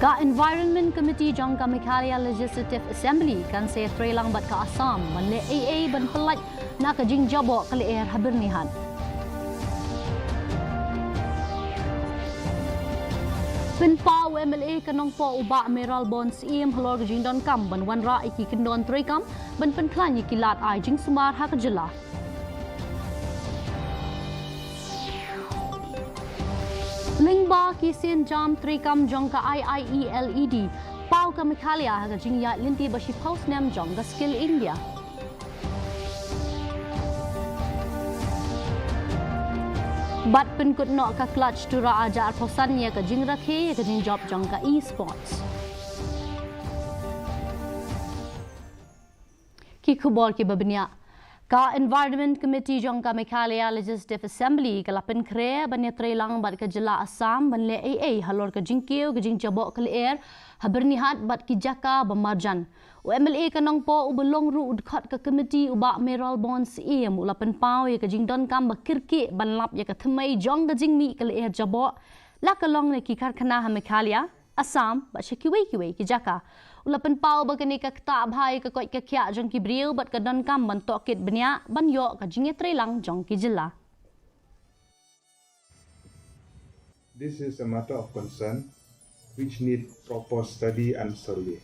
Ka Environment Committee jong ka Meghalaya Legislative Assembly kan se trelang bat ka Assam ban le AA ban pelat na ka jing jabo kali air habirnihan. Penpau MLA kanong po uba Meral Bonds im halor ka jing don kam ban wan ra iki kendon trekam ban penklan iki lat ai jing sumar ha ka jela. Lingba kisin jam trikam jongka IIE LED pau ka Meghalaya haga jingya linti bashi post nem jongka skill India. Bat penkut no ka clutch Tura ajar posannya ka jing rakhe ka jing job jongka esports. Ki khubor ki babnya Ka Environment Committee jong ka Meghalaya Legislative Assembly kalapin kre banya trelang bat ka jela Assam ban le AA halor ka jingkiu ka jing jabok ka air habernihat bat ki jaka bamarjan. MLA kanong po ubelong ru udkhat ka committee uba Meral Bonds im ulapan pau ya ka jing don kam bakirki ban lap ya ka thmai jong ka jing mi ka air jabok la ka long ne ki karkhana ha Meghalaya Assam bat kiwei ki jaka. Ulapan pau bagani ka kta bhai ka koi ka khya jong ki briu bat ka don kam ban tokit bnya ban yo ka jinge trelang jong ki jilla. This is a matter of concern which need proper study and survey.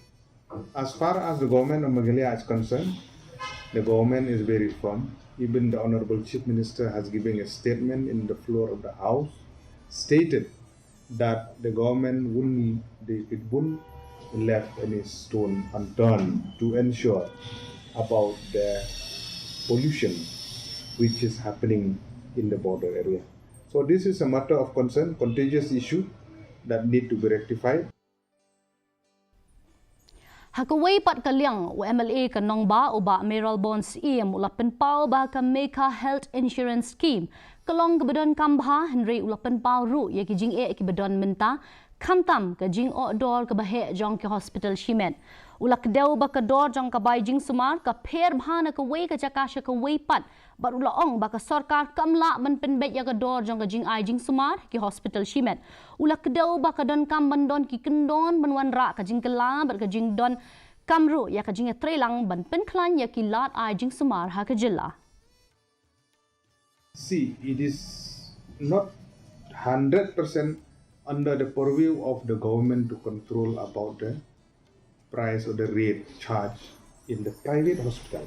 As far as the government of Meghalaya is concerned, the government is very firm. Even the Honorable Chief Minister has given a statement in the floor of the House, stated that the government wouldn't left any stone unturned to ensure about the pollution which is happening in the border area. So this is a matter of concern, contagious issue that need to be rectified. Hakaway pat kalyang MLA kanong ba uba Meral Bonds im ulapan pau ba ka Megha Health Insurance Scheme kalong kebedon kambha Henry ulapan pau ru ya ki jing e ki bedon menta kantam ka jing o dor ka bahe jong ki hospital shimet ulak deu ba ka dor jong ka bai jing sumar ka pher bhana ka wei ka jakasha ka wei pat bar ula ong ba ka sarkar kamla man penbet ya ka dor jong ka jing ai jing sumar ki hospital shimet ulak deu ba ka don kam ban don ki kendon ban wan ra ka jing kala bar ka jing don kamru ya ka jing trelang ban penklan ya ki lat ai jing sumar ha ka jilla. See, it is not 100% under the purview of the government to control about the price or the rate charged in the private hospital.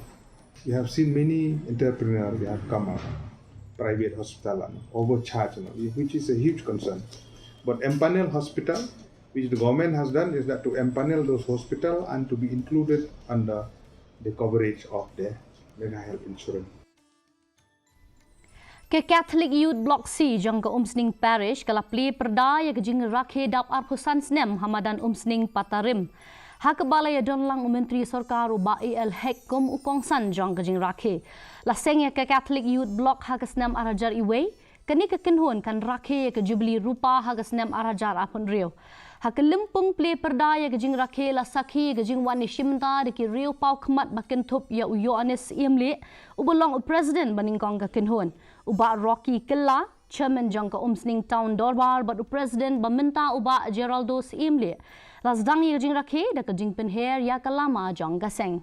We have seen many entrepreneurs have come out, private hospital and overcharge, which is a huge concern. But empanel hospital, which the government has done, is that to empanel those hospitals and to be included under the coverage of the Megha Health Insurance. Ke Catholic Youth Block C jong ka Umsning Parish kalapli perda ya ka jing rakhe dap arpusan snem hamadan Umsning Patarim. Hakbalaya don lang Menteri Sarkar uba AL hek kum ukongsan jong ka jing rakhe. Laseng ya ke Catholic Youth Block ha ka snem arajar iwei kani ka kinhon kan rakhe ya ka Jubilee rupa ha ka snem arajar apun rio. Ha ka limpung ple perda ya ka jing rakhe la sakhi ka jing wani shimta de ki rio pau khmat bakin thup ya uyo anes imle ubulong president baningkong ka kinhon. Uba Rocky Killa, Chairman jong ka Umsning Town Dorbar, but President baminta uba Geraldo Imle. Lasdang ya jing rakhe da ka jing penher ya kalama jong gaseng.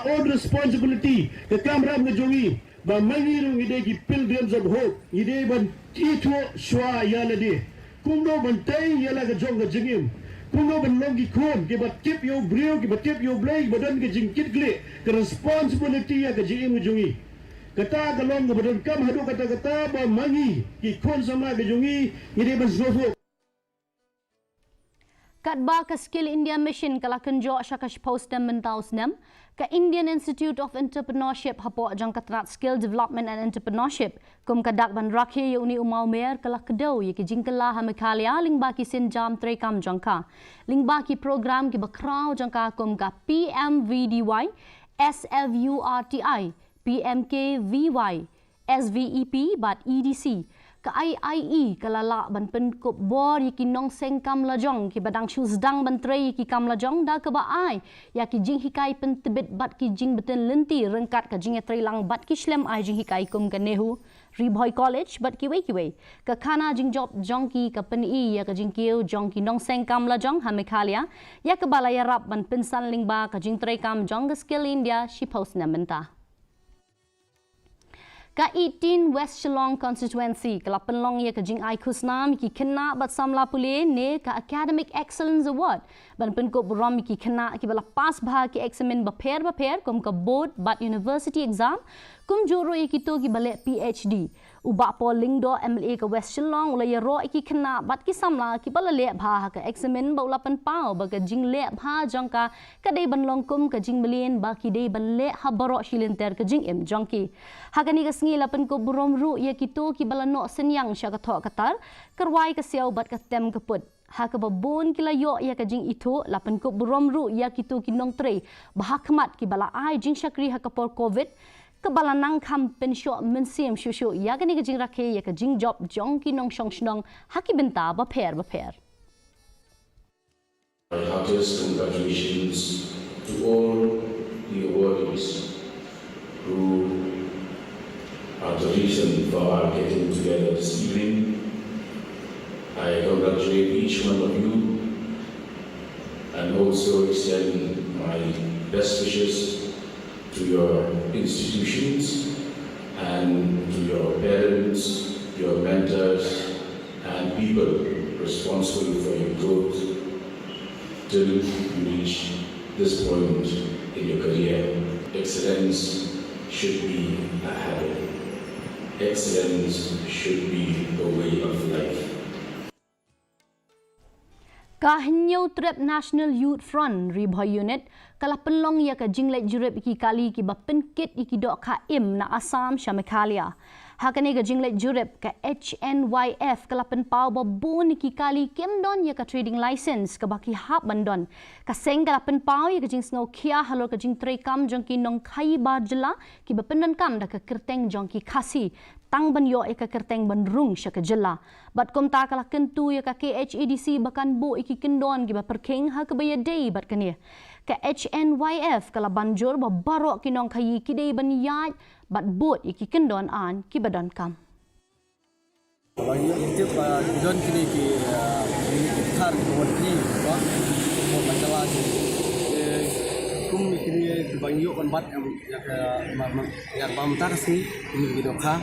Own responsibility the kamram na jongi ba mangiru ide ki pilgrims of hope ide ban tito shwa yalade kumno bantai yala ka jong ka jingim kuno ban longi kon ke bat tip yo brio ke bat tip yo blay badan ke jingkit gle ke responsibility ya ke jing jungi kata galong ke badan kam hadu kata ba mangi ki kon sama ke jungi ide ban zofo Katba ka Skill India Mission kalakan jo shakash post dem mentaus nem ka Indian Institute of Entrepreneurship hapo jang katrat skill development and entrepreneurship kum kadak ban rakhe uni umau mer kalakdo ye ki jingkala ha Meghalaya lingba ki sin jam trekam jangka lingba ki program ki bakrau jangka kum ka PMVDY SFURTI PMKVY SVEP but EDC ka IIE kalala ban pen kop bor yaki nong seng kam lajong ki badang shoes dang ban trei ki kam lajong da ka ba ai ya ki jing hikai pen tebet bat ki jing beten lenti rengkat ka jing trei lang bat ki slem ai jing hikai kum ka nehu Ribhoi College bat ki wei ka khana jing job jong ki ka pen i ya ka jing kiu jong ki nong seng kam lajong ha Meghalaya ya ka balaya rap ban pen san ling ba ka jing trei kam jong ka skill India shi post na menta ka 18 West Shillong constituency kala penlong ye ka jing ai khusnam ki kena bat samla pule ne ka academic excellence award ban pen ko buram ki kena ki bala pass bha ki examen ba pher kom ka board bat university exam kum juro ye ki to ki bale PhD uba po lingdo MLA ka West Shillong ula ye ro ki kena bat ki samla ki bala le bha ka examen ba ula pen pau ba ka jing le bha jong ka dei ban long kum ka jing melien ba ki dei ban le ha baro shilenter ka jing em jong ki ha ka ni ka ngi lapan ko burom ru ye kito ki balano senyang sya ka tho katar karwai ka siaw bat ka tem ka put ha ka babon kila yo ya ka jing ito lapan ko burom ru ya kito ki nong tre bahakmat ki bala ai jing syakri ha ka por covid ka bala nang kham pen sho men sim shu shu ya ka ni ka jing rakhe ya ka jing job jong ki nong shong shnong ha ki benta ba pher My heartiest congratulations to all the awardees who are the reason for our getting together this evening. I congratulate each one of you and also extend my best wishes to your institutions and to your parents, your mentors and people responsible for your growth till you reach this point in your career. Excellence should be a habit. Excellence should be a way of life. Kahinyo trip National Youth Front Ribhoi Unit kala penlong ya ka jinglet jurep iki kali ki ba penkit iki dok ka im na Assam sya Meghalaya. Hakane ka jinglet jurep ka HNYF kala penpau ba bon iki kali kemdon ya ka trading license ka baki hap bandon. Ka seng kala penpau ya ka jing sngo kia halor ka jing trei kam jong ki nong khai ba jela ki ba pendan kam da ka kerteng jong ki KHASI tang ban yo ka kerteng ban rung sya ka jela. Bat kom ta kala kentu ya ka KHADC bakan bo iki kendon ki ba perking ha ka ba ya day bat kania. Ka HNYF kala banjur ba barok ki nong khai ki day ban yai bat bot iki kendon an ki badan kam. Banyak itu don kini ki thar wadi ba ko masalah kum kini banyak kan bat yang bam tar si ini di dokha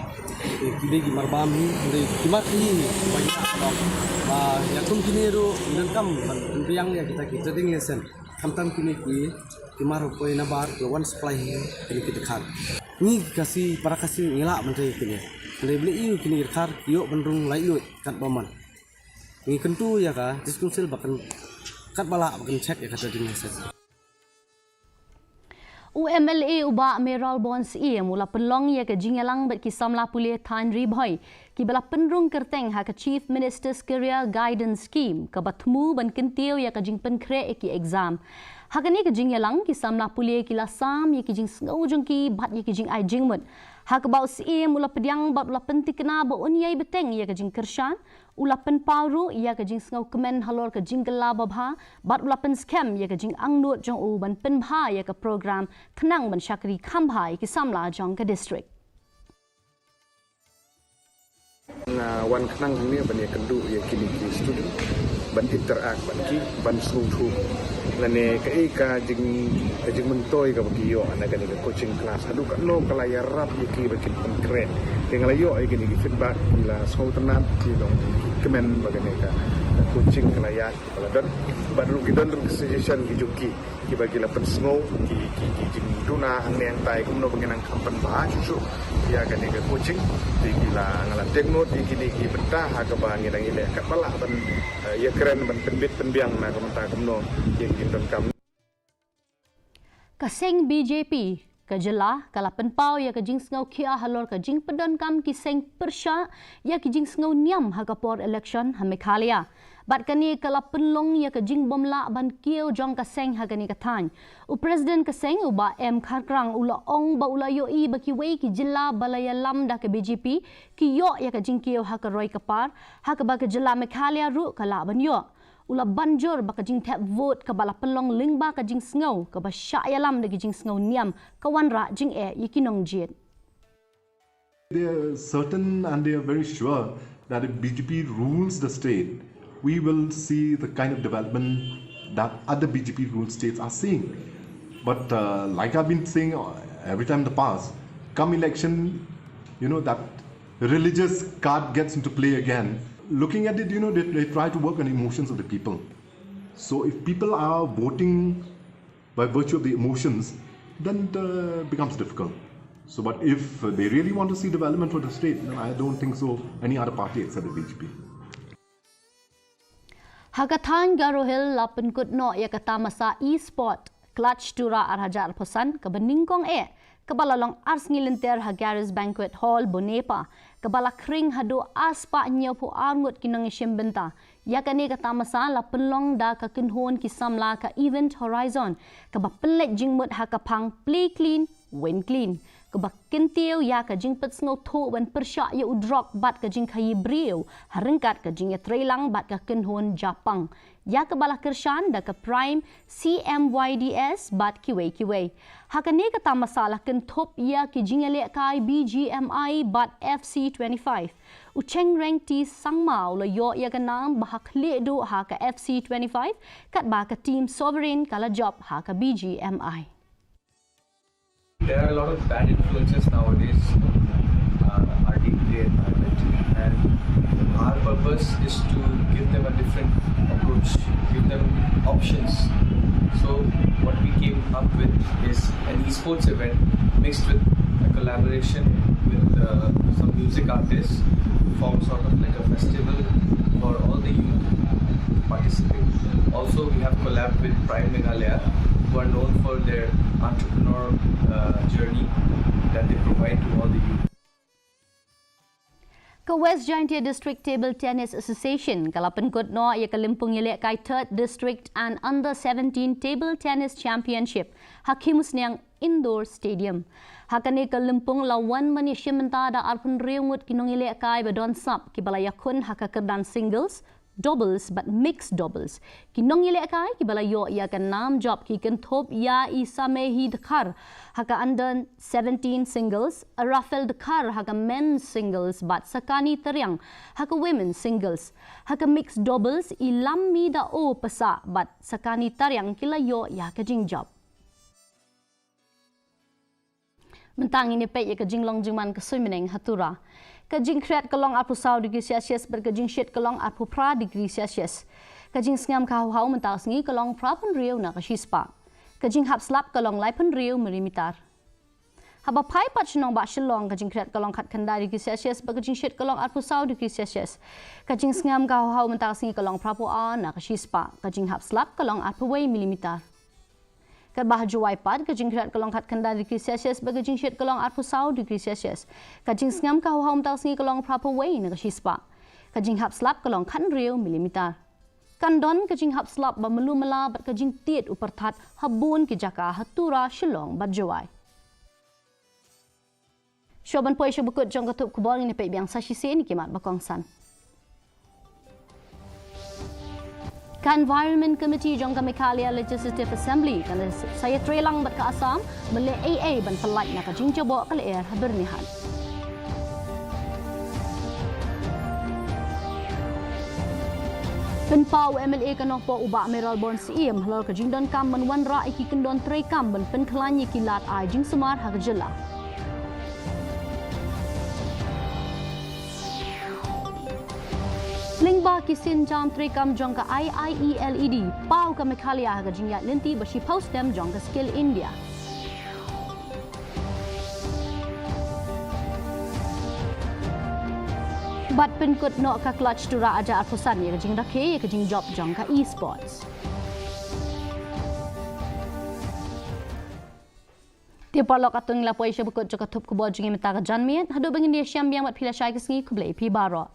kini di marbam ni kimati banyak ba ya kum kini ru dan kam yang ya kita trading lesson kamtam kini ki kimar ko ina bar ke one supply kini kita khat ni kasi para kasi ngila menteri kini beli iu kini irkar yuk benrung lai lut kat baman ni kentu ya ka diskusil bahkan kat bala bahkan cek ya kata dingin set UMLA uba Meral Bonds mula penlong ya ke jingalang bet ki samla pule than Ribhoi ki bala penrung kerteng ha ka Chief Minister's Career Guidance Scheme ka batmu ban kentiu ya ka jing penkre ki exam hakani ke jingalang ki samla pule ki lasam ya ki jing sngo jong ki bat ya ki jing ai jingmut ha ka bau mula pediang bat ula pentikna ba unyai beteng ya ka jing kershan ula pen paru ya ka jing sngo kemen halor ka jing gela babha bat ula pen scam ya ka jing angnut jong u ban pen bha ya ka program kenang ban syakri khambhai ki samla jong ka district na wan kenang ni ban ya kendu ya kini ki student ban interact ban ki ban sungthu lane ka jing mentoy ka bagiyo ana ka ni coaching class adu ka no kala ya rap ya ki ba kin kren dengan layo ay kini feedback ila school tenan ki dong kemen bagane ka coaching kala ya kala dan baru ki don suggestion ki juki ki bagi la pensngo ki jing duna ang yang tai kumno banginang kampan ba susu ya kan ni coaching di gila ngalan teknot di kini ki betah ha ka ba ngirang ile ka pala ban ya keren ban penbit penbiang na kamta kumno yang don kam Kaseng BJP Kajela kala penpau ya kajing sengau kia halor kajing pedon kam kiseng persya ya kajing sengau niam hakapor election ha Meghalaya. Bat kani kala penlong ya kajing bomla ban kieu jong kaseng hagani kathan. U Presiden kaseng uba M Kharkrang ula ong ba ula yo I baki wei ki jilla balaya lam da ke BJP ki yo ya kajing kieu hakaroi kapar hakaba ke jilla Meghalaya ru kala ban yo. Ula banjur baka jing tap vote ke bala pelong lingba ka jing sengau ke ba syayalam de jing sengau niam kawan ra jing yikinong jit. They are certain and they are very sure that if BJP rules the state, we will see the kind of development that other BJP ruled states are seeing. But like I've been saying every time in the past, come election, that religious card gets into play again. Looking at it, they try to work on emotions of the people. So if people are voting by virtue of the emotions, then it becomes difficult. So, but if they really want to see development for the state, then I don't think so any other party except the BJP. Hakathan garohil lapen kutno ya kata masa esports clutch Tura arhajar posan kebeningkong kebalalong ars ngilinter hagaris banquet hall Bonepa kebala kring hado aspa nyopo arngut kinong isyem benta yakani kata masa la penlong da ka kinhon kisamla ka event horizon keba pelet jingmut hakapang play clean win clean keba kintiau ya ka jingpet sngo tho wan persya ya udrok bat ka jing khayi briu harengkat ka jing ya trailang bat ka kinhon japang ya kebala kershan da ka prime CMYDS bat kiwei hakani kata masalah kentop ya ki jingale kai BGMI bat FC25 ucheng rank ti sangmau la yo ya kanam bahak le do ha ka FC25 kat ba ka team sovereign kala job ha ka BGMI. There are a lot of bad influences nowadays in our day-to-day environment, and our purpose is to give them a different approach, give them options. So what we came up with is an esports event mixed with a collaboration with some music artists to form sort of like a festival for all the youth to participate. Also, we have collabed with Prime Meghalaya, who are known for their entrepreneur journey that they provide to all the youth. Ke West Jaintia District Table Tennis Association kalapan kutno ia kalimpung yelek kai 3rd District and Under 17 Table Tennis Championship Hakimus Niang Indoor Stadium. Hakani kalimpung lawan mani syementa da arpun riungut kinong yelek kai badon sap ki balayakun hakakerdan singles doubles but mixed doubles. Kinong yelek kai ki balayo ia kan nam job ki kentop ya isamehi dekar haka under 17 singles, a Rafael dekar haka men's singles but sakani teriang haka women's singles. Haka mixed doubles ilam mi da o pesa but sakani teriang kilayo ya kajing job. Mentang ini pek ya kajing long juman kesuimeneng hatura. Kajing kreat kelong 40 degree Celsius berkajing syet kelong 40 degree Celsius. Kajing sengam kahau mental sengi kelong prapun riu nak shispa. Kajing hap slap kelong laipun riu milimeter. Haba pai pat senong bak shelong kajing kreat kelong kat kanda degree Celsius berkajing syet kelong 40 degree Celsius. Kajing sengam kahau mental sengi kelong prapu a nak shispa. Kajing hap slap kelong 40 milimeter. Kerbah juai pad kajing kreat kelong kat kanda degree Celsius berkajing syet kelong 40 degree Celsius. Kajing sengam kau haum tal sengi kelong prapu wei nak shispa. Kajing hap slap kelong kan riu milimeter. Kandon kajing hap slap ba melu mela bat kajing tiet upertat habun ki jaka hatura shilong bat juai. Shoban poi shobukut jong katup kubor ni pek biang sashi se ni kimat bakongsan. Environment Committee jong ka Meghalaya Legislative Assembly kan saya trelang bat ka Assam mele AA ban pelai nak jing coba kal air bernihan. Penpau MLA kanokpo ubak Meral Bon Siem halal ka jing don kam menwan ra iki kendon trei kam ban penkelanyi kilat ai jing semar hak jela. Lingba kisin jam trikam jong ka IIELED pau ka Meghalaya ka jingyat linti bashi post dem jong ka Skill India. Bat penkut no ka clutch Tura aja arpusan ya ka jing rakhe ya ka jing job jong ka esports. Dia parlok atung la poi syabukut jokatup kubo jingi mata janmian hadu bangin dia syam biang wat pila syai kesengi kublai pi baro.